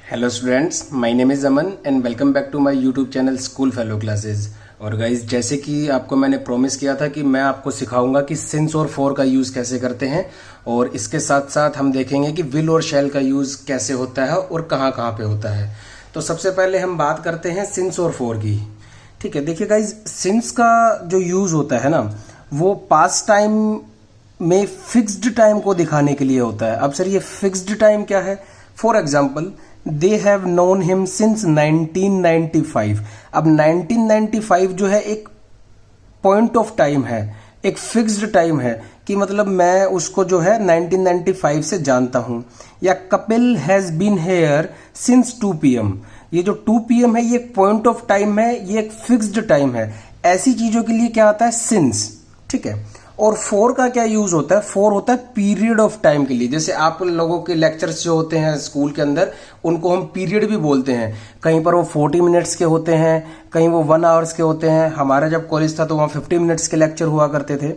Hello students, my name is Aman and welcome back to my YouTube channel school fellow classes. और guys, जैसे कि आपको मैंने promise किया था कि मैं आपको सिखाऊंगा कि सिंस और फॉर का यूज़ कैसे करते हैं, और इसके साथ साथ हम देखेंगे कि विल और शैल का यूज़ कैसे होता है और कहाँ कहाँ पे होता है। तो सबसे पहले हम बात करते हैं सिंस और फॉर की। ठीक है, देखिए गाइज, सिंस का जो यूज़ होता है ना, वो पास्ट टाइम में फिक्स्ड टाइम को दिखाने के लिए होता है। अब सर, ये फिक्स्ड टाइम क्या है? For example, they have known him since 1995। अब 1995 जो है एक पॉइंट ऑफ टाइम है, एक फिक्स्ड टाइम है कि मतलब मैं उसको जो है 1995 से जानता हूं। या Kapil has been here since 2 PM। ये जो 2 PM है, ये एक पॉइंट ऑफ टाइम है, ये एक फिक्स्ड टाइम है। ऐसी चीजों के लिए क्या आता है? सिंस। ठीक है। और फोर का क्या यूज होता है? फोर होता है पीरियड ऑफ टाइम के लिए। जैसे आप लोगों के लेक्चर्स जो होते हैं स्कूल के अंदर, उनको हम पीरियड भी बोलते हैं। कहीं पर वो 40 मिनट्स के होते हैं, कहीं वो 1 आवर्स के होते हैं। हमारा जब कॉलेज था तो वहाँ 50 मिनट्स के लेक्चर हुआ करते थे।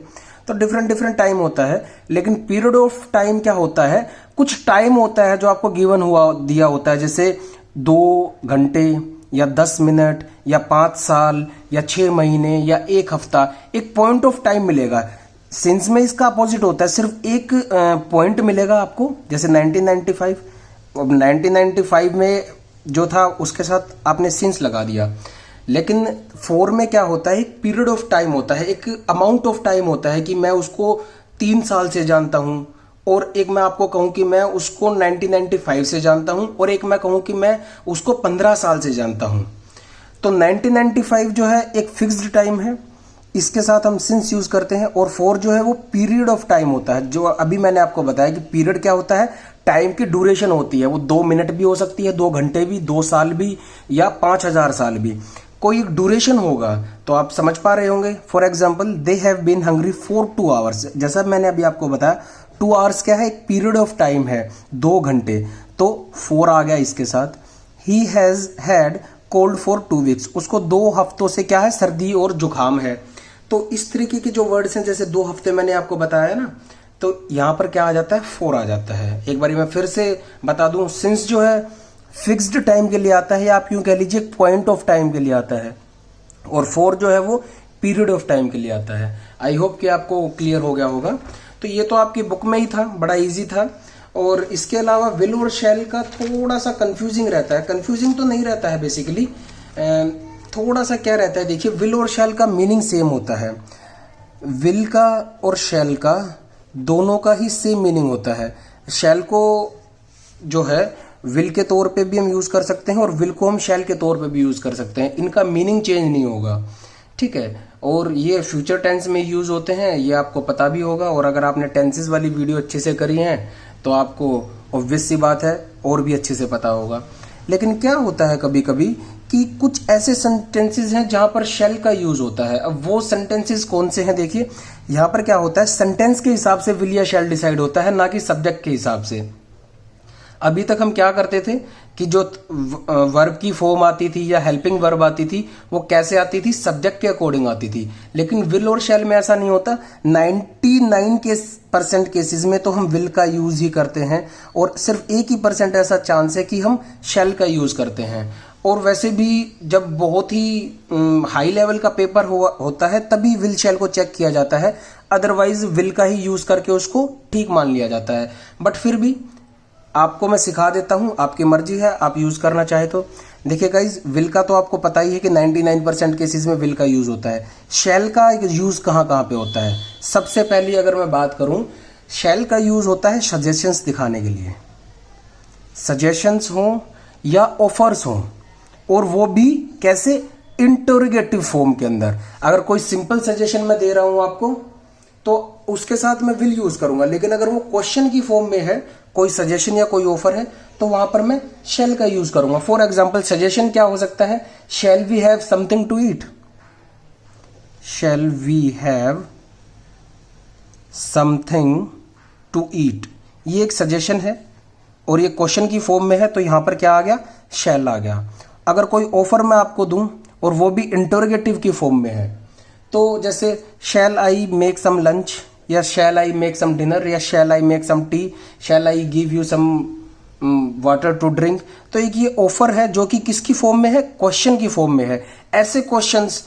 तो डिफरेंट डिफरेंट टाइम होता है। लेकिन पीरियड ऑफ टाइम क्या होता है? कुछ टाइम होता है जो आपको गिवन हुआ दिया होता है, जैसे 2 घंटे या 10 मिनट या 5 साल या 6 महीने या 1 हफ्ता। एक पॉइंट ऑफ टाइम मिलेगा। सिंस में इसका अपोजिट होता है, सिर्फ एक पॉइंट मिलेगा आपको, जैसे 1995। अब 1995 में जो था उसके साथ आपने सिंस लगा दिया। लेकिन फोर में क्या होता है? एक पीरियड ऑफ टाइम होता है, एक अमाउंट ऑफ टाइम होता है कि मैं उसको 3 साल से जानता हूं, और एक मैं आपको कहूं कि मैं उसको 1995 से जानता हूं, और एक मैं कहूं कि मैं उसको 15 साल से जानता हूं। तो 1995 जो है एक फिक्स्ड टाइम है, इसके साथ हम सिंस यूज करते हैं। और फोर जो है वो पीरियड ऑफ टाइम होता है, जो अभी मैंने आपको बताया कि पीरियड क्या होता है? टाइम की ड्यूरेशन होती है। वो 2 मिनट भी हो सकती है, 2 घंटे भी, 2 साल भी, या 5000 साल भी। कोई एक ड्यूरेशन होगा तो आप समझ पा रहे होंगे। For example, they have been hungry for 2 hours. जैसा मैंने अभी आपको बताया, 2 आवर्स क्या है? एक पीरियड ऑफ टाइम है, 2 घंटे। तो 4 आ गया इसके साथ। He has had cold for 2 weeks. उसको 2 हफ्तों से क्या है? सर्दी और जुकाम है। तो इस तरीके के जो वर्ड्स हैं, जैसे 2 हफ्ते मैंने आपको बताया ना, तो यहां पर क्या आ जाता है? 4 आ जाता है। एक बार मैं फिर से बता दूं, सिंस जो है फिक्स्ड टाइम के लिए आता है, या आप यूं कह लीजिए पॉइंट ऑफ टाइम के लिए आता है, और 4 जो है वो पीरियड ऑफ टाइम के लिए आता है। आई होप कि आपको क्लियर हो गया होगा। तो ये तो आपकी बुक में ही था, बड़ा ईजी था। और इसके अलावा विल और शैल का थोड़ा सा कंफ्यूजिंग रहता है। कंफ्यूजिंग तो नहीं रहता है, बेसिकली थोड़ा सा क्या रहता है, देखिए, विल और शैल का मीनिंग सेम होता है। विल का और शैल का दोनों का ही सेम मीनिंग होता है। शैल को जो है विल के तौर पे भी हम यूज कर सकते हैं, और विल को हम शैल के तौर पे भी यूज कर सकते हैं। इनका मीनिंग चेंज नहीं होगा। ठीक है। और ये फ्यूचर टेंस में यूज होते हैं, ये आपको पता भी होगा। और अगर आपने टेंसेस वाली वीडियो अच्छे से करी है तो आपको ऑब्वियस सी बात है और भी अच्छे से पता होगा। लेकिन क्या होता है कभी कभी कि कुछ ऐसे सेंटेंसेस हैं जहां पर शैल का यूज होता है। अब वो सेंटेंसेस कौन से हैं? देखिए, यहां पर क्या होता है, सेंटेंस के हिसाब से विल या शैल डिसाइड होता है, ना कि सब्जेक्ट के हिसाब से। अभी तक हम क्या करते थे कि जो वर्ब की फॉर्म आती थी या हेल्पिंग वर्ब आती थी, वो कैसे आती थी? सब्जेक्ट के अकॉर्डिंग आती थी। लेकिन विल और शैल में ऐसा नहीं होता। 99% केसेस में तो हम विल का यूज ही करते हैं, और सिर्फ 1% ऐसा चांस है कि हम शैल का यूज करते हैं। और वैसे भी जब बहुत ही हाई लेवल का पेपर होता है, तभी विल शैल को चेक किया जाता है। अदरवाइज विल का ही यूज करके उसको ठीक मान लिया जाता है। बट फिर भी आपको मैं सिखा देता हूं, आपकी मर्जी है, आप यूज करना चाहे तो। देखिए गाइज, विल का तो आपको पता ही है कि 99% केसेस में विल का यूज होता है। शैल का यूज कहां कहां पे होता है? सबसे पहले अगर मैं बात करूं, शैल का यूज होता है सजेशंस दिखाने के लिए। सजेशंस हो या ऑफर्स हो, और वो भी कैसे? इंटरोगेटिव फॉर्म के अंदर। अगर कोई सिंपल सजेशन मैं दे रहा हूं आपको, तो उसके साथ मैं विल यूज करूंगा। लेकिन अगर वो क्वेश्चन की फॉर्म में है, कोई सजेशन या कोई ऑफर है, तो वहां पर मैं शैल का यूज करूंगा। फॉर एग्जाम्पल, सजेशन क्या हो सकता है? Shall we have something to eat. Shall we have something to eat, ये एक सजेशन है, और ये क्वेश्चन की फॉर्म में है, तो यहां पर क्या आ गया? शैल आ गया। अगर कोई ऑफर मैं आपको दूं और वो भी इंटरोगेटिव की फॉर्म में है, तो जैसे शैल आई मेक सम लंच, या shall I make some dinner, या shall I make some tea, shall I give you some water to drink. तो एक ये ऑफर है जो कि किसकी फॉर्म में है, क्वेश्चन की फॉर्म में है। ऐसे क्वेश्चंस,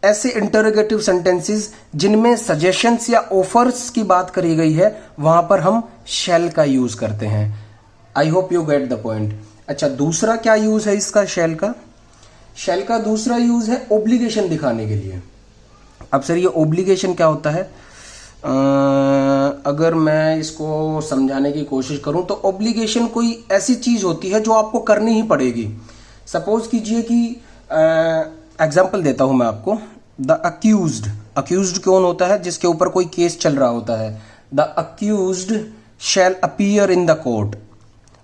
ऐसे इंटरोगेटिव सेंटेंसेस जिनमें सजेशंस या ऑफर्स की बात करी गई है, वहां पर हम शैल का यूज करते हैं। I hope you get the point. अच्छा, दूसरा क्या यूज है इसका, शैल का? शैल का दूसरा यूज है ओब्लिगेशन दिखाने के लिए। अब सर ये ओब्लिगेशन क्या होता है? अगर मैं इसको समझाने की कोशिश करूं तो ओब्लिगेशन कोई ऐसी चीज होती है जो आपको करनी ही पड़ेगी। सपोज कीजिए कि एग्जाम्पल देता हूं मैं आपको। द अक्यूज्ड, अक्यूज्ड कौन होता है? जिसके ऊपर कोई केस चल रहा होता है। The accused shall appear in the court,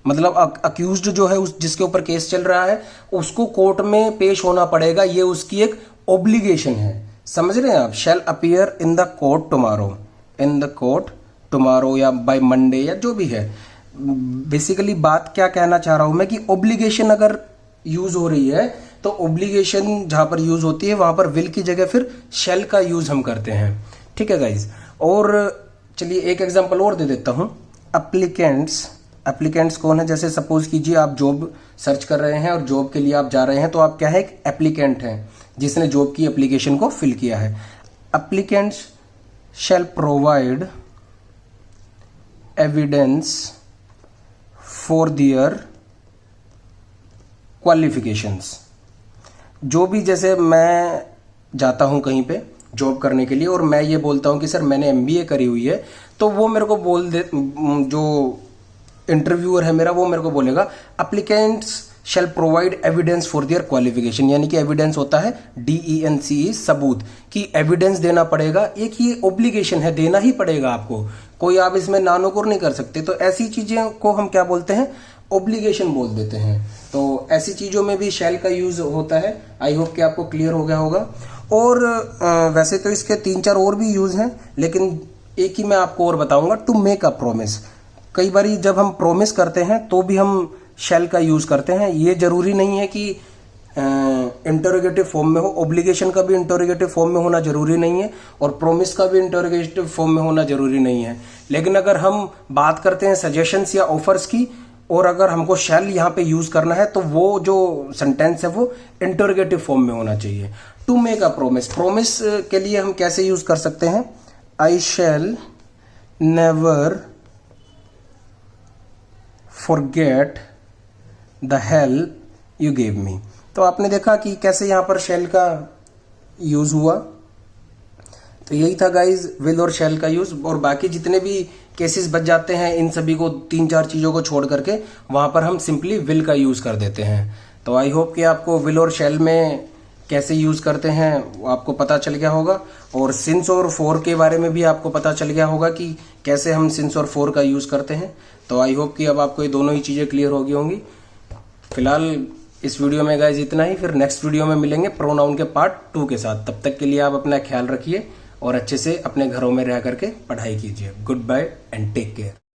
मतलब अक्यूज्ड जो है उस जिसके ऊपर केस चल रहा है उसको कोर्ट में पेश होना पड़ेगा, ये उसकी एक ओब्लिगेशन है। समझ रहे हैं आप? Shall appear in the court tomorrow, in the court tomorrow या बाय मंडे या जो भी है। बेसिकली बात क्या कहना चाह रहा हूं मैं कि ओब्लिगेशन अगर यूज हो रही है तो ओब्लिगेशन जहां पर यूज होती है वहां पर विल की जगह फिर शैल का यूज हम करते हैं। ठीक है गाइज। और चलिए एक एग्जांपल और दे देता हूं। एप्लीकेंट्स, एप्लीकेंट्स कौन है? जैसे सपोज कीजिए आप जॉब सर्च कर रहे हैं और जॉब के लिए आप जा रहे हैं, तो आप क्या है, एक एप्लीकेंट हैं जिसने जॉब की एप्लीकेशन को फिल किया है। Applicants shall provide evidence for their qualifications. जो भी, जैसे मैं जाता हूं कहीं पे जॉब करने के लिए और मैं ये बोलता हूं कि सर मैंने एमबीए करी हुई है, तो वो मेरे को बोल दे, जो इंटरव्यूअर है मेरा, वो मेरे को बोलेगा applicants shall provide evidence for their qualification, यानी कि एविडेंस होता है DENCE, सबूत, कि एविडेंस देना पड़ेगा। एक ये ओब्लिगेशन है, देना ही पड़ेगा आपको, कोई आप इसमें नानुकुर नहीं कर सकते। तो ऐसी चीजें को हम क्या बोलते हैं, ओब्लिगेशन बोल देते हैं। तो ऐसी चीजों में भी शैल का यूज होता है। आई होप कि आपको क्लियर हो गया होगा। और वैसे तो इसके 3-4 और भी यूज हैं, लेकिन एक ही मैं आपको और बताऊंगा, टू मेक अ प्रॉमिस। कई बार जब हम प्रॉमिस करते हैं तो भी हम शैल का यूज करते हैं। ये जरूरी नहीं है कि इंटरोगेटिव फॉर्म में हो, ऑब्लिगेशन का भी इंटरोगेटिव फॉर्म में होना जरूरी नहीं है और प्रॉमिस का भी इंटरोगेटिव फॉर्म में होना जरूरी नहीं है। लेकिन अगर हम बात करते हैं सजेशंस या ऑफर्स की, और अगर हमको शैल यहाँ पे यूज करना है, तो वो जो सेंटेंस है वो इंटरोगेटिव फॉर्म में होना चाहिए। To make a promise, promise के लिए हम कैसे यूज कर सकते हैं? I shall never forget the help you gave me. तो आपने देखा कि कैसे यहां पर शैल का यूज हुआ। तो यही था गाइज, विल और शैल का यूज। और बाकी जितने भी केसेस बच जाते हैं, इन सभी को 3-4 चीजों को छोड़ करके वहां पर हम सिंपली विल का यूज कर देते हैं। तो आई होप कि आपको विल और शैल में कैसे यूज करते हैं वो आपको पता चल गया होगा, और सिंस और फॉर के बारे में भी आपको पता चल गया होगा कि कैसे हम सिंस और फॉर का यूज करते हैं। तो आई होप कि अब आपको ये दोनों ही चीजें क्लियर हो गई होंगी। फिलहाल इस वीडियो में गाइज इतना ही, फिर नेक्स्ट वीडियो में मिलेंगे प्रोनाउन के पार्ट 2 के साथ। तब तक के लिए आप अपना ख्याल रखिए और अच्छे से अपने घरों में रह करके पढ़ाई कीजिए। Goodbye and take care.